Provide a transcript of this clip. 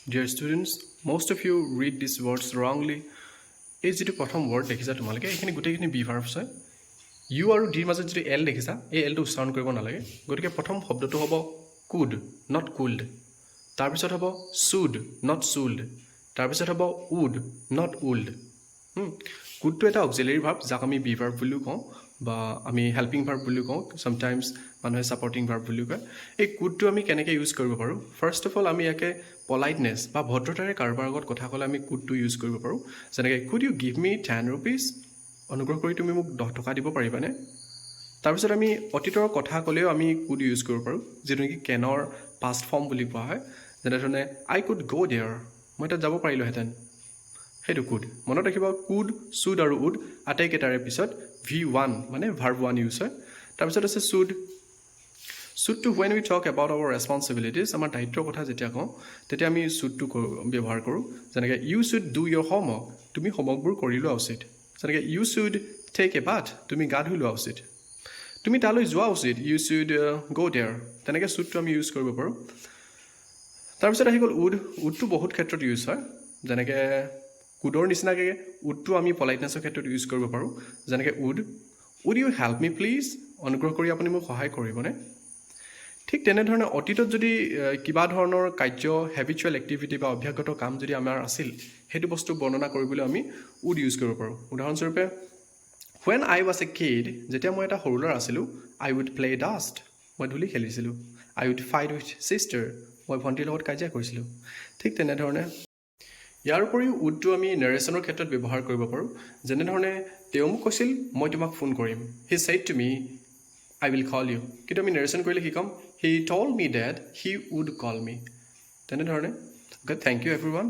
Dear students, most of you read these words wrongly. এই যিটো প্ৰথম ৱৰ্ড দেখিছা তোমালোকে এইখিনি গোটেইখিনি বি ভাৰ্বছ হয় ইউ আৰু ডিৰ মাজত যিটো এল দেখিছা এই এলটো উচ্চাৰণ কৰিব নালাগে গতিকে প্ৰথম শব্দটো হ'ব কুড নট কুল্ড তাৰপিছত হ'ব শুড নট শুল্ড তাৰপিছত হ'ব উড নট উল্ড কুডটো এটা অক্সিলাৰী ভাৰ্ব যাক আমি বি ভাৰ্ব বুলিও কওঁ বা আমি হেল্পিং ভাৰ্ব বুলিও কওঁ চামটাইমছ মানুহে ছাপৰ্টিং ভাৰ্ব বুলিও কয় এই কুডটো আমি কেনেকৈ ইউজ কৰিব পাৰোঁ ফাৰ্ষ্ট অফ অল আমি ইয়াকে পলাইটনেছ বা ভদ্ৰতাৰে কাৰোবাৰ আগত কথা ক'লে আমি কুডটো ইউজ কৰিব পাৰোঁ যেনেকৈ could you give me 10 rupees অনুগ্ৰহ কৰি তুমি মোক 10 টকা দিব পাৰিবানে তাৰপিছত আমি অতীতৰ কথা ক'লেও আমি কুড ইউজ কৰিব পাৰোঁ যিটো নেকি কেনৰ পাষ্ট ফৰ্ম বুলি কোৱা হয় যেনেধৰণে আই কুড গ' দেয়াৰ মই তাত যাব পাৰিলোহেঁতেন সেইটো কুড মনত ৰাখিব কুড শুড আৰু উড আটাইকেইটাৰে পিছত V1 মানে ভাৰ্ব 1 ইউজ হয় তাৰপিছত আছে শুড শুডটো when we talk about our responsibilities আমাৰ দায়িত্বৰ কথা যেতিয়া কওঁ তেতিয়া আমি শুডটো ব্যৱহাৰ কৰোঁ যেনেকৈ you should do your homework তুমি হোমৱৰ্কবোৰ কৰি লোৱা উচিত যেনেকৈ you should take a bath তুমি গা ধুই লোৱা উচিত তুমি তালৈ যোৱা উচিত ইউ শুড গ' দেয়াৰ তেনেকৈ শুডটো আমি ইউজ কৰিব পাৰোঁ তাৰপিছত আহি গ'ল উডটো বহুত ক্ষেত্ৰত ইউজ হয় যেনেকৈ কুডৰ নিচিনাকৈ উডটো আমি পলাইটনেছৰ ক্ষেত্ৰত ইউজ কৰিব পাৰোঁ যেনেকৈ would you help me please অনুগ্ৰহ কৰি আপুনি মোক সহায় কৰিবনে ঠিক তেনেধৰণে অতীতত যদি কিবা ধৰণৰ কাৰ্য হেবিচুৱেল এক্টিভিটি বা অভ্যাসগত কাম যদি আমাৰ আছিল সেইটো বস্তু বৰ্ণনা কৰিবলৈ আমি উড ইউজ কৰিব পাৰোঁ উদাহৰণস্বৰূপে when I was a kid যেতিয়া মই এটা সৰু ল'ৰা আছিলোঁ আই উড প্লে ডাষ্ট মই ধূলি খেলিছিলোঁ আই উড ফাইট উইথ ছিষ্টাৰ মই ভণ্টিৰ লগত কাজিয়া কৰিছিলোঁ ঠিক তেনেধৰণে ইয়াৰ উপৰিও উডটো আমি নেৰেশ্যনৰ ক্ষেত্ৰত ব্যৱহাৰ কৰিব পাৰোঁ যেনেধৰণে তেওঁ মোক কৈছিল মই তোমাক ফোন কৰিম he said to me I will call you কিন্তু আমি নেৰেশ্যন কৰিলে কি ক'ম he told me that he would call me তেনেধৰণে অ'কে থেংক ইউ এভৰিৱান